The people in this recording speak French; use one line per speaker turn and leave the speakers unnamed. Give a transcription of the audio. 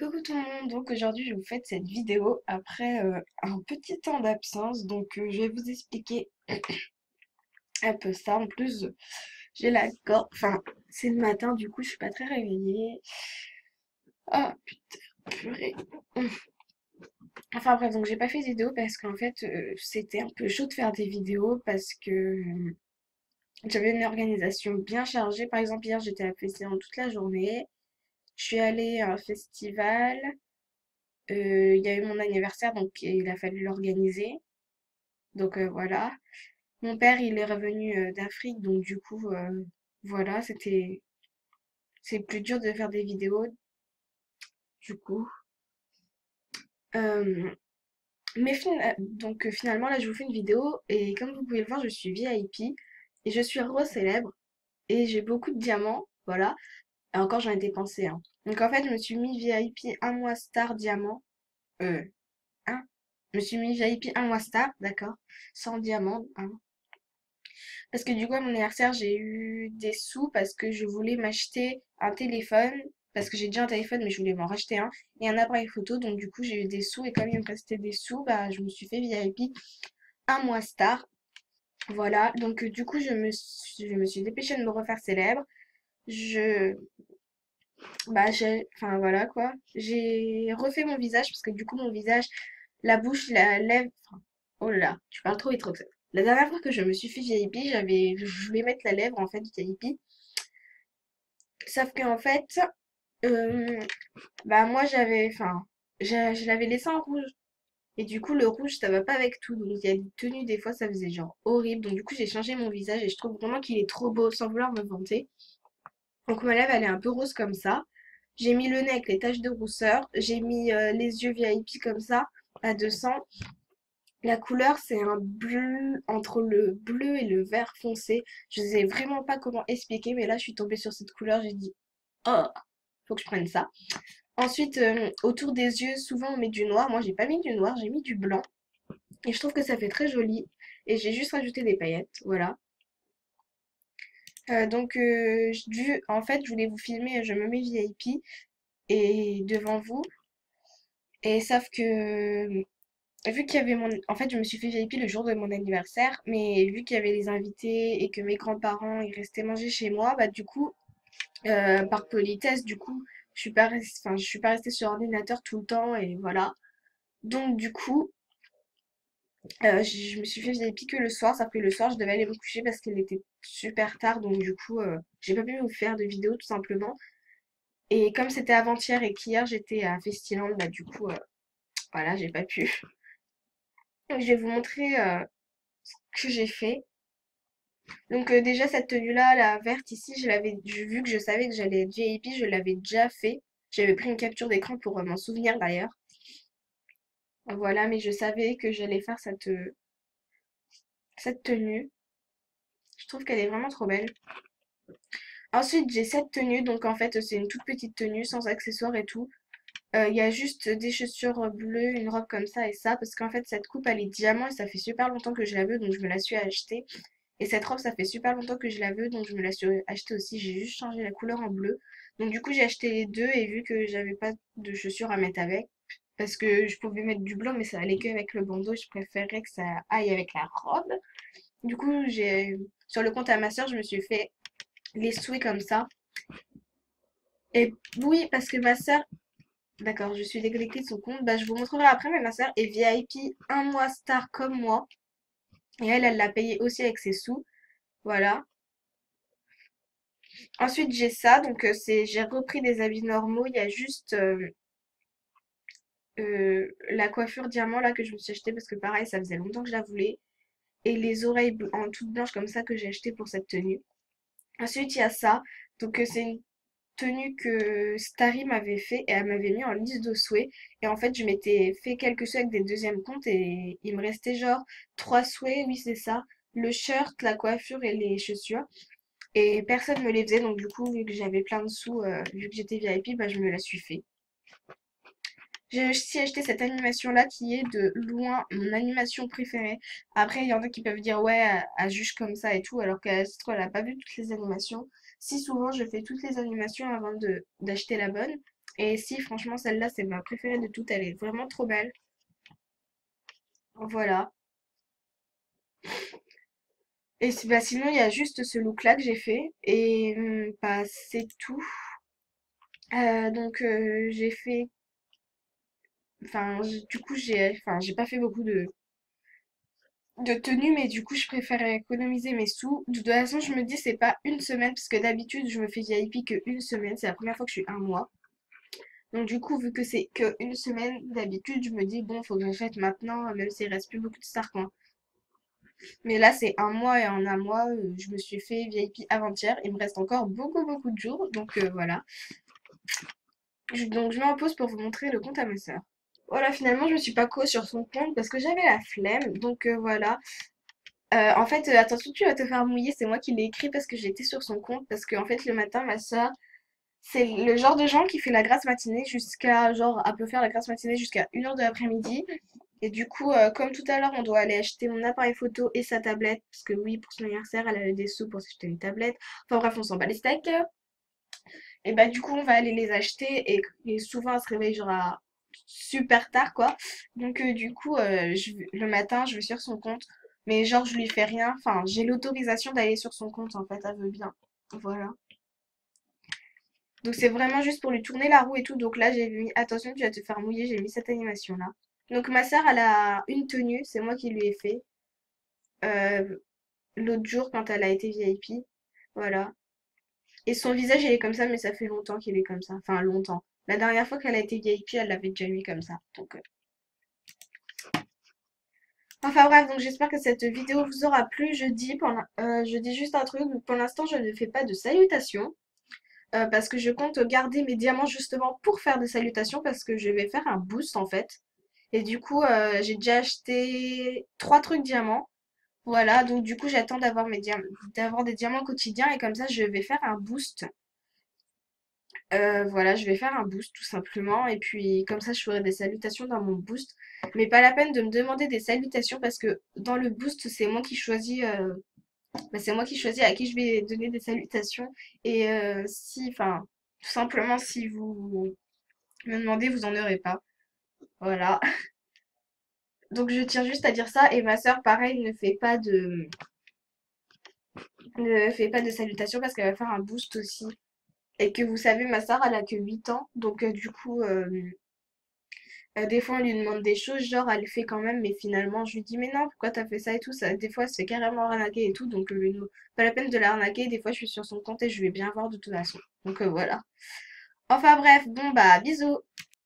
Coucou tout le monde, donc aujourd'hui je vous fais cette vidéo après un petit temps d'absence, donc je vais vous expliquer un peu ça. En plus, j'ai la gorge, enfin c'est le matin, du coup je suis pas très réveillée. Ah putain, purée. Enfin bref, donc j'ai pas fait de vidéo parce qu'en fait c'était un peu chaud de faire des vidéos parce que j'avais une organisation bien chargée. Par exemple hier j'étais à la festival toute la journée, je suis allée à un festival, il y a eu mon anniversaire donc il a fallu l'organiser. Donc voilà. Mon père, il est revenu d'Afrique, donc du coup, voilà, c'est plus dur de faire des vidéos, du coup. Euh, donc finalement, là, je vous fais une vidéo, et comme vous pouvez le voir, je suis VIP, et je suis rose célèbre, et j'ai beaucoup de diamants, voilà. Et encore, j'en ai dépensé, hein. Donc en fait, je me suis mis VIP un mois star diamant, euh, hein. Je me suis mis VIP un mois star, d'accord, sans diamant, hein. Parce que du coup, à mon anniversaire, j'ai eu des sous parce que je voulais m'acheter un téléphone. Parce que j'ai déjà un téléphone, mais je voulais m'en racheter un. Et un appareil photo. Donc, du coup, j'ai eu des sous. Et comme il me restait des sous, bah, je me suis fait VIP un mois star. Voilà. Donc, du coup, je me suis dépêchée de me refaire célèbre. Je. Bah, enfin, voilà quoi. J'ai refait mon visage. Parce que du coup, mon visage, la bouche, la lèvre. Oh là là, tu parles trop vite, Roxane. La dernière fois que je me suis fait VIP, je voulais mettre la lèvre en fait VIP. Sauf qu'en fait, euh, bah moi enfin, je l'avais laissé en rouge. Et du coup, le rouge, ça va pas avec tout. Donc il y a des tenues, des fois, ça faisait genre horrible. Donc du coup, j'ai changé mon visage et je trouve vraiment qu'il est trop beau, sans vouloir me vanter. Donc ma lèvre, elle est un peu rose comme ça. J'ai mis le nez avec les taches de rousseur. J'ai mis les yeux VIP comme ça, à 200. La couleur, c'est un bleu, entre le bleu et le vert foncé. Je sais vraiment pas comment expliquer, mais là, je suis tombée sur cette couleur. J'ai dit, oh, faut que je prenne ça. Ensuite, autour des yeux, souvent on met du noir. Moi, j'ai pas mis du noir, j'ai mis du blanc. Et je trouve que ça fait très joli. Et j'ai juste rajouté des paillettes, voilà. Donc, en fait, je voulais vous filmer, je me mets VIP et devant vous. Et sauf que, vu qu'il y avait En fait, je me suis fait VIP le jour de mon anniversaire, mais vu qu'il y avait les invités et que mes grands-parents, ils restaient manger chez moi, bah du coup, par politesse, du coup, enfin, je suis pas restée sur l'ordinateur tout le temps et voilà. Donc du coup, je me suis fait VIP que le soir, ça fait le soir, je devais aller me coucher parce qu'il était super tard, donc du coup, j'ai pas pu vous faire de vidéo tout simplement. Et comme c'était avant-hier et qu'hier j'étais à Festiland, bah du coup, voilà, j'ai pas pu. Donc, je vais vous montrer ce que j'ai fait. Donc déjà cette tenue-là, la verte ici, vu que je savais que j'allais être VIP, je l'avais déjà fait. J'avais pris une capture d'écran pour m'en souvenir d'ailleurs. Voilà, mais je savais que j'allais faire cette tenue. Je trouve qu'elle est vraiment trop belle. Ensuite, j'ai cette tenue, donc en fait, c'est une toute petite tenue sans accessoires et tout. Il y a juste des chaussures bleues, une robe comme ça et ça, parce qu'en fait, cette coupe, elle est diamant et ça fait super longtemps que je la veux, donc je me la suis achetée. Et cette robe, ça fait super longtemps que je la veux, donc je me la suis achetée aussi. J'ai juste changé la couleur en bleu. Donc du coup, j'ai acheté les deux et vu que j'avais pas de chaussures à mettre avec, parce que je pouvais mettre du blanc, mais ça allait que avec le bandeau, je préférais que ça aille avec la robe. Du coup, sur le compte à ma soeur, je me suis fait les souhaits comme ça. Et oui, parce que ma soeur, d'accord, je suis déconnectée de son compte, bah je vous montrerai après, mais ma soeur est VIP un mois star comme moi. Et elle l'a payé aussi avec ses sous. Voilà. Ensuite, j'ai ça, donc j'ai repris des habits normaux. Il y a juste la coiffure diamant là que je me suis achetée parce que pareil, ça faisait longtemps que je la voulais. Et les oreilles en toute blanche comme ça que j'ai acheté pour cette tenue. Ensuite, il y a ça. Donc, c'est une tenue que Starry m'avait fait et elle m'avait mis en liste de souhaits. Et en fait, je m'étais fait quelques souhaits avec des deuxièmes comptes et il me restait genre trois souhaits, oui, c'est ça. Le shirt, la coiffure et les chaussures. Et personne me les faisait, donc du coup, vu que j'avais plein de sous, vu que j'étais VIP, bah, je me la suis fait. J'ai aussi acheté cette animation-là qui est de loin mon animation préférée. Après, il y en a qui peuvent dire ouais, elle juge comme ça et tout, alors qu'elle elle a pas vu toutes les animations. Si souvent je fais toutes les animations avant d'acheter la bonne. Et si, franchement, celle-là, c'est ma préférée de toutes. Elle est vraiment trop belle. Voilà. Et bah, sinon, il y a juste ce look-là que j'ai fait. Et bah, c'est tout. J'ai fait... du coup, j'ai pas fait beaucoup de tenues, mais du coup, je préfère économiser mes sous. De toute façon, je me dis, c'est pas une semaine, parce que d'habitude, je me fais VIP que une semaine. C'est la première fois que je suis un mois. Donc du coup, vu que c'est que une semaine, d'habitude, je me dis, bon, faut que j'achète maintenant, même s'il reste plus beaucoup de stars, quoi. Mais là, c'est un mois et en un mois, je me suis fait VIP avant-hier. Il me reste encore beaucoup, beaucoup de jours. Voilà. Donc je mets en pause pour vous montrer le compte à ma sœur. Voilà, finalement, je me suis pas co sur son compte parce que j'avais la flemme. Voilà. En fait, attention, tu vas te faire mouiller. C'est moi qui l'ai écrit parce que j'étais sur son compte. Parce que, en fait, le matin, ma sœur, c'est le genre de gens qui fait la grasse matinée jusqu'à, genre, elle peut faire la grasse matinée jusqu'à 1 heure de l'après-midi. Et du coup, comme tout à l'heure, on doit aller acheter mon appareil photo et sa tablette. Parce que oui, pour son anniversaire, elle avait des sous pour s'acheter une tablette. Enfin bref, on s'en bat les steaks. Et bah du coup, on va aller les acheter. Et souvent, elle se réveille genre à super tard, quoi. Le matin, je vais sur son compte. Mais genre, je lui fais rien. Enfin, j'ai l'autorisation d'aller sur son compte, en fait. Elle veut bien. Voilà. Donc c'est vraiment juste pour lui tourner la roue et tout. Donc là, j'ai mis, attention, tu vas te faire mouiller, j'ai mis cette animation-là. Donc ma sœur, elle a une tenue, c'est moi qui lui ai fait euh, l'autre jour quand elle a été VIP. Voilà. Et son visage, il est comme ça, mais ça fait longtemps qu'il est comme ça. Enfin, longtemps. La dernière fois qu'elle a été VIP, elle l'avait déjà mis comme ça. Enfin bref, donc j'espère que cette vidéo vous aura plu. Je dis juste un truc. Pour l'instant, je ne fais pas de salutations. Parce que je compte garder mes diamants justement pour faire des salutations parce que je vais faire un boost en fait. Et du coup, j'ai déjà acheté 3 trucs diamants. Voilà, donc du coup, j'attends d'avoir des diamants quotidiens et comme ça, je vais faire un boost. Voilà, je vais faire un boost tout simplement et puis comme ça, je ferai des salutations dans mon boost. Mais pas la peine de me demander des salutations parce que dans le boost, c'est moi qui choisis à qui je vais donner des salutations. Et enfin, tout simplement, si vous me demandez, vous en aurez pas. Voilà. Donc je tiens juste à dire ça. Et ma sœur, pareil, ne fait pas de salutations parce qu'elle va faire un boost aussi. Et que vous savez, ma sœur, elle a que 8 ans. Des fois, on lui demande des choses, genre, elle le fait quand même, mais finalement, je lui dis, mais non, pourquoi t'as fait ça et tout. Ça, des fois, elle se fait carrément arnaquer et tout. Pas la peine de l'arnaquer. Des fois, je suis sur son compte et je vais bien voir de toute façon. Voilà. Enfin bref, bon bah, bisous.